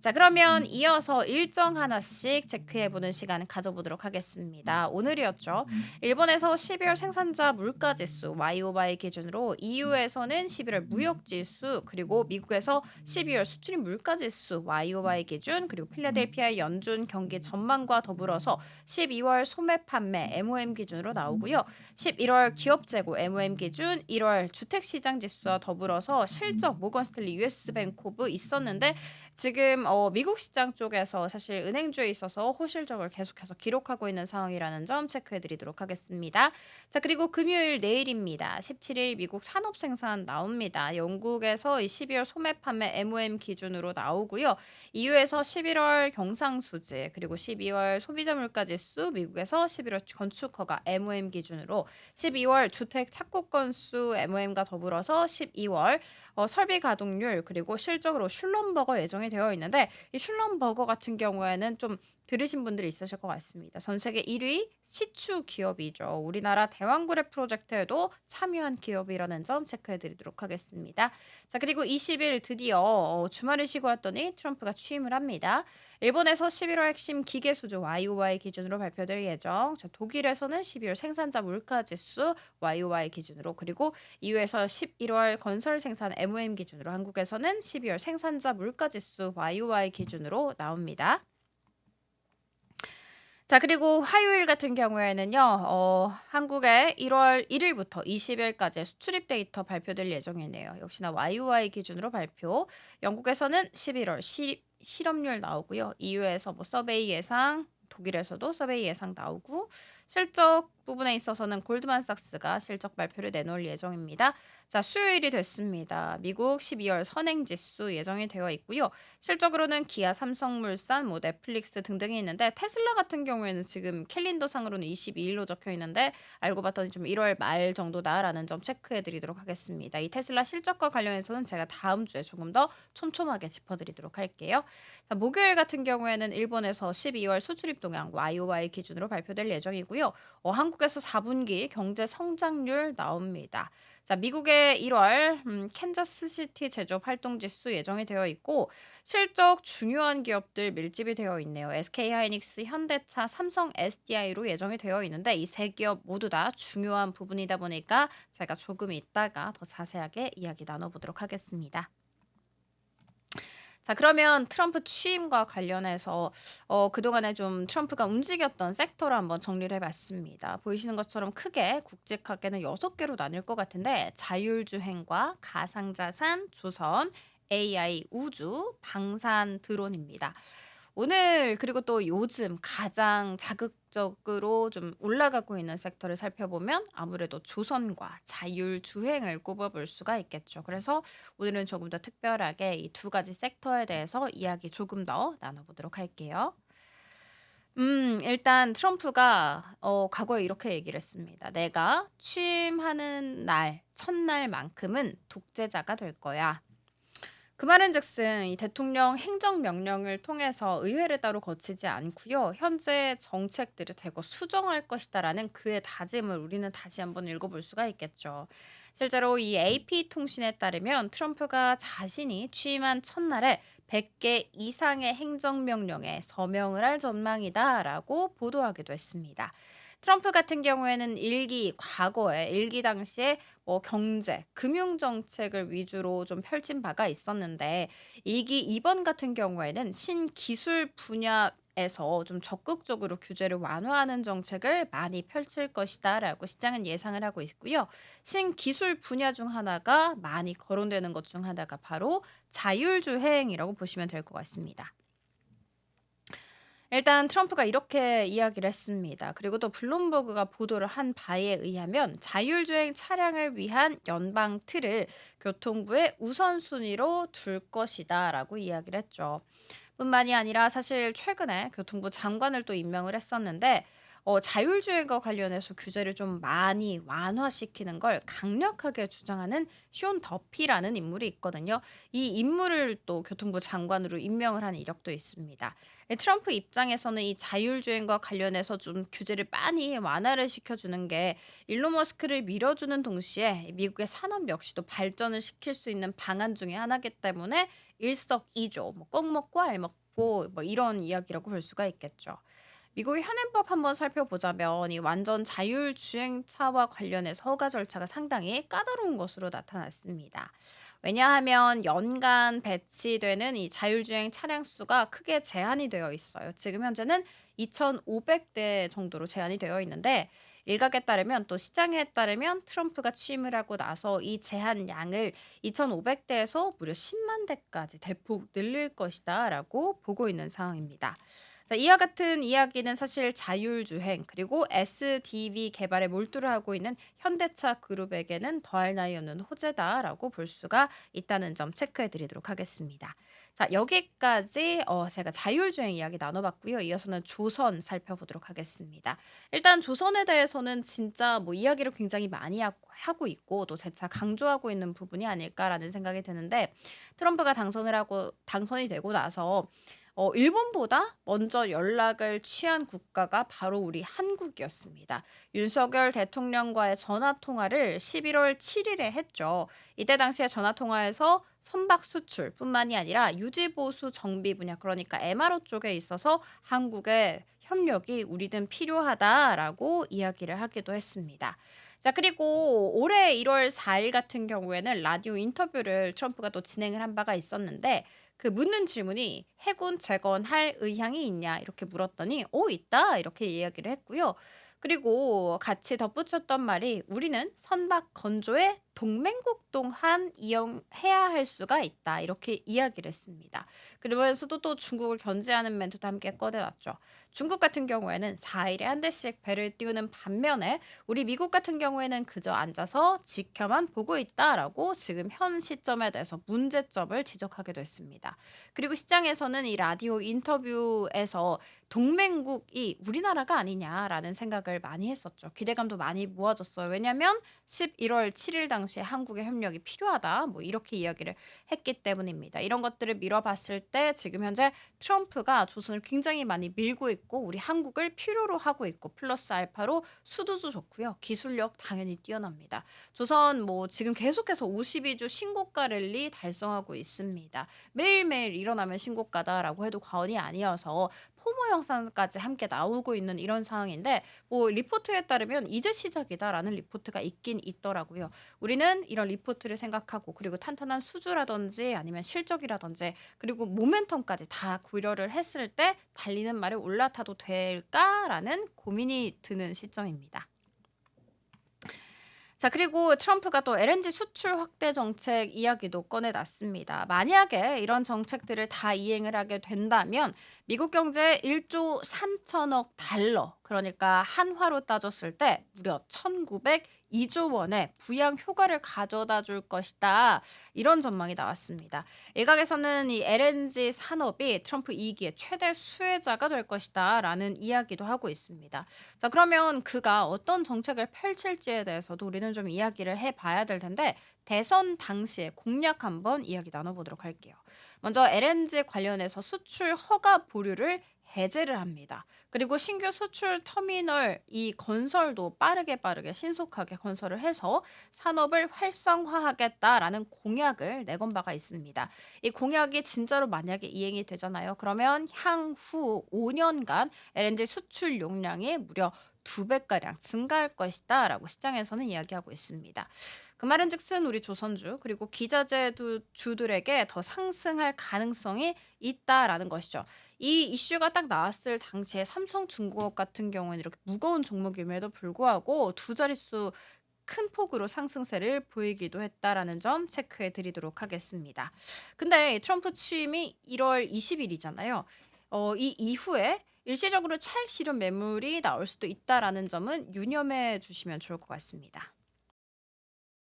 자, 그러면 이어서 일정 하나씩 체크해보는 시간을 가져보도록 하겠습니다. 오늘이었죠. 일본에서 12월 생산자 물가지수 YOY 기준으로 EU에서는 11월 무역지수 그리고 미국에서 12월 수출입 물가지수 YOY 기준 그리고 필라델피아 연준 경기 전망과 더불어서 12월 소매 판매 MOM 기준으로 나오고요. 11월 기업 재고 MOM 기준, 1월 주택시장 지수와 더불어서 실적 모건 스탠리 US 뱅코브 있었는데 지금 미국 시장 쪽에서 사실 은행주에 있어서 호실적을 계속해서 기록하고 있는 상황이라는 점 체크해 드리도록 하겠습니다. 자, 그리고 금요일 내일입니다. 17일 미국 산업 생산 나옵니다. 영국에서 이 12월 소매 판매 MOM 기준으로 나오고요. EU에서 11월 경상수지 그리고 12월 소비자 물가 지수 미국에서 11월 건축 허가 MOM 기준으로 12월 주택 착공 건수 MOM과 더불어서 12월 설비 가동률 그리고 실적으로 슐럼버거 예정이 되어 있는데 이 슐럼버거 같은 경우에는 좀 들으신 분들이 있으실 것 같습니다. 전 세계 1위 시추 기업이죠. 우리나라 대왕그래 프로젝트에도 참여한 기업이라는 점 체크해 드리도록 하겠습니다. 자, 그리고 20일 드디어 주말을 쉬고 왔더니 트럼프가 취임을 합니다. 일본에서 11월 핵심 기계 수주 YOY 기준으로 발표될 예정. 자, 독일에서는 12월 생산자 물가 지수 YOY 기준으로 그리고 EU에서 11월 건설 생산 MOM 기준으로 한국에서는 12월 생산자 물가 지수 YOY 기준으로 나옵니다. 자, 그리고 화요일 같은 경우에는요. 한국의 1월 1 일부터 20 일까지의 수출입 데이터 발표될 예정이네요. 역시나 YOY 기준으로 발표. 영국에서는 11월 실업률 나오고요. EU에서 뭐 서베이 예상, 독일에서도 서베이 예상 나오고 실적 부분에 있어서는 골드만삭스가 실적 발표를 내놓을 예정입니다. 자, 수요일이 됐습니다. 미국 12월 선행지수 예정이 되어 있고요. 실적으로는 기아, 삼성물산, 뭐 넷플릭스 등등이 있는데 테슬라 같은 경우에는 지금 캘린더상으로는 22일로 적혀 있는데 알고 봤더니 좀 1월 말 정도다라는 점 체크해 드리도록 하겠습니다. 이 테슬라 실적과 관련해서는 제가 다음 주에 조금 더 촘촘하게 짚어 드리도록 할게요. 자, 목요일 같은 경우에는 일본에서 12월 수출입 동향 YOY 기준으로 발표될 예정이고요. 한국에서 4분기 경제 성장률 나옵니다. 자, 미국의 1월 캔자스시티 제조업 활동 지수 예정이 되어 있고 실적 중요한 기업들 밀집이 되어 있네요. SK하이닉스, 현대차, 삼성, SDI로 예정이 되어 있는데 이 세 기업 모두 다 중요한 부분이다 보니까 제가 조금 이따가 더 자세하게 이야기 나눠보도록 하겠습니다. 자, 그러면 트럼프 취임과 관련해서 그동안에 좀 트럼프가 움직였던 섹터를 한번 정리를 해 봤습니다. 보이시는 것처럼 크게 굵직하게는 6개로 나뉠 것 같은데 자율주행과 가상자산, 조선, AI, 우주, 방산, 드론입니다. 오늘 그리고 또 요즘 가장 자극적으로 좀 올라가고 있는 섹터를 살펴보면 아무래도 조선과 자율주행을 꼽아볼 수가 있겠죠. 그래서 오늘은 조금 더 특별하게 이 두 가지 섹터에 대해서 이야기 조금 더 나눠보도록 할게요. 일단 트럼프가 과거에 이렇게 얘기를 했습니다. "내가 취임하는 날 첫날만큼은 독재자가 될 거야." 그 말은즉슨 이 대통령 행정명령을 통해서 의회를 따로 거치지 않고요. 현재 정책들을 대거 수정할 것이다라는 그의 다짐을 우리는 다시 한번 읽어볼 수가 있겠죠. 실제로 이 AP통신에 따르면 트럼프가 자신이 취임한 첫날에 100개 이상의 행정명령에 서명을 할 전망이다라고 보도하기도 했습니다. 트럼프 같은 경우에는 과거에 일기 당시에 경제, 금융 정책을 위주로 좀 펼친 바가 있었는데 이번 같은 경우에는 신기술 분야에서 좀 적극적으로 규제를 완화하는 정책을 많이 펼칠 것이다라고 시장은 예상을 하고 있고요. 신기술 분야 중 하나가 많이 거론되는 것 중 하나가 바로 자율주행이라고 보시면 될 것 같습니다. 일단 트럼프가 이렇게 이야기를 했습니다. 그리고 또 블룸버그가 보도를 한 바에 의하면 자율주행 차량을 위한 연방 틀을 교통부의 우선순위로 둘 것이다라고 이야기를 했죠. 뿐만이 아니라 사실 최근에 교통부 장관을 또 임명을 했었는데 자율주행과 관련해서 규제를 좀 많이 완화시키는 걸 강력하게 주장하는 쇼 더피라는 인물이 있거든요. 이 인물을 또 교통부 장관으로 임명을 한 이력도 있습니다. 트럼프 입장에서는 이 자율주행과 관련해서 좀 규제를 많이 완화를 시켜주는 게 일론 머스크를 밀어주는 동시에 미국의 산업 역시도 발전을 시킬 수 있는 방안 중에 하나이기 때문에 일석이조, 뭐 꼭 먹고 알 먹고 뭐 이런 이야기라고 볼 수가 있겠죠. 미국의 현행법 한번 살펴보자면 이 완전 자율주행차와 관련해서 허가 절차가 상당히 까다로운 것으로 나타났습니다. 왜냐하면 연간 배치되는 이 자율주행 차량 수가 크게 제한이 되어 있어요. 지금 현재는 2,500대 정도로 제한이 되어 있는데 일각에 따르면 또 시장에 따르면 트럼프가 취임을 하고 나서 이 제한량을 2,500대에서 무려 10만 대까지 대폭 늘릴 것이다라고 보고 있는 상황입니다. 자, 이와 같은 이야기는 사실 자율주행 그리고 SDV 개발에 몰두를 하고 있는 현대차 그룹에게는 더할 나위 없는 호재다라고 볼 수가 있다는 점 체크해 드리도록 하겠습니다. 자, 여기까지 제가 자율주행 이야기 나눠봤고요. 이어서는 조선 살펴보도록 하겠습니다. 일단 조선에 대해서는 진짜 뭐 이야기를 굉장히 많이 하고 있고 또 재차 강조하고 있는 부분이 아닐까라는 생각이 드는데 트럼프가 당선이 되고 나서 일본보다 먼저 연락을 취한 국가가 바로 우리 한국이었습니다. 윤석열 대통령과의 전화 통화를 11월 7일에 했죠. 이때 당시에 전화 통화에서 선박 수출뿐만이 아니라 유지 보수 정비 분야 그러니까 MRO 쪽에 있어서 한국의 협력이 우리는 필요하다라고 이야기를 하기도 했습니다. 자, 그리고 올해 1월 4일 같은 경우에는 라디오 인터뷰를 트럼프가 또 진행을 한 바가 있었는데 그 묻는 질문이 "해군 재건할 의향이 있냐?" 이렇게 물었더니 "오, 있다." 이렇게 이야기를 했고요. 그리고 같이 덧붙였던 말이 "우리는 선박 건조에 동맹국 동안 이용해야 할 수가 있다." 이렇게 이야기를 했습니다. 그러면서도 또 중국을 견제하는 멘트도 함께 꺼내놨죠. 중국 같은 경우에는 4 일에 한 대씩 배를 띄우는 반면에 우리 미국 같은 경우에는 "그저 앉아서 지켜만 보고 있다."라고 지금 현 시점에 대해서 문제점을 지적하기도 했습니다. 그리고 시장에서는 이 라디오 인터뷰에서 "동맹국이 우리나라가 아니냐."라는 생각을 많이 했었죠. 기대감도 많이 모아졌어요. 왜냐면 11월 7일 당시에 "한국의 협력이 필요하다." 뭐 이렇게 이야기를 했기 때문입니다. 이런 것들을 미뤄 봤을 때 지금 현재 트럼프가 조선을 굉장히 많이 밀고 있고 우리 한국을 필요로 하고 있고 플러스 알파로 수도도 좋고요. 기술력 당연히 뛰어납니다. 조선 뭐 지금 계속해서 52주 신고가 랠리 달성하고 있습니다. 매일매일 일어나면 신고가다라고 해도 과언이 아니어서 포모 영상까지 함께 나오고 있는 이런 상황인데 뭐 리포트에 따르면 "이제 시작이다."라는 리포트가 있긴 있더라고요. 우리는 이런 리포트를 생각하고 그리고 탄탄한 수주라든지 아니면 실적이라든지 그리고 모멘텀까지 다 고려를 했을 때 '달리는 말에 올라타도 될까?'라는 고민이 드는 시점입니다. 자, 그리고 트럼프가 또 LNG 수출 확대 정책 이야기도 꺼내 놨습니다. 만약에 이런 정책들을 다 이행을 하게 된다면 미국 경제에 1조 3천억 달러 그러니까 한화로 따졌을 때 무려 1,902조 원의 부양 효과를 가져다 줄 것이다. 이런 전망이 나왔습니다. 일각에서는 이 LNG 산업이 트럼프 2기의 최대 수혜자가 될 것이다라는 이야기도 하고 있습니다. 자, 그러면 그가 어떤 정책을 펼칠지에 대해서도 우리는 좀 이야기를 해 봐야 될 텐데 대선 당시의 공약 한번 이야기 나눠 보도록 할게요. 먼저 LNG 관련해서 수출 허가 보류를 해제를 합니다. 그리고 신규 수출 터미널 이 건설도 빠르게 신속하게 건설을 해서 산업을 활성화하겠다라는 공약을 내건 바가 있습니다. 이 공약이 진짜로 만약에 이행이 되잖아요. 그러면 향후 5년간 LNG 수출 용량이 무려 2배가량 증가할 것이다라고 시장에서는 이야기하고 있습니다. 그 말은즉슨 우리 조선주 그리고 기자재 주들에게 더 상승할 가능성이 있다라는 것이죠. 이 이슈가 딱 나왔을 당시에 삼성중공업 같은 경우에는 이렇게 무거운 종목임에도 불구하고 두 자릿수 큰 폭으로 상승세를 보이기도 했다라는 점 체크해 드리도록 하겠습니다. 근데 트럼프 취임이 1월 20일이잖아요. 이 이후에 일시적으로 차익 실현 매물이 나올 수도 있다라는 점은 유념해 주시면 좋을 것 같습니다.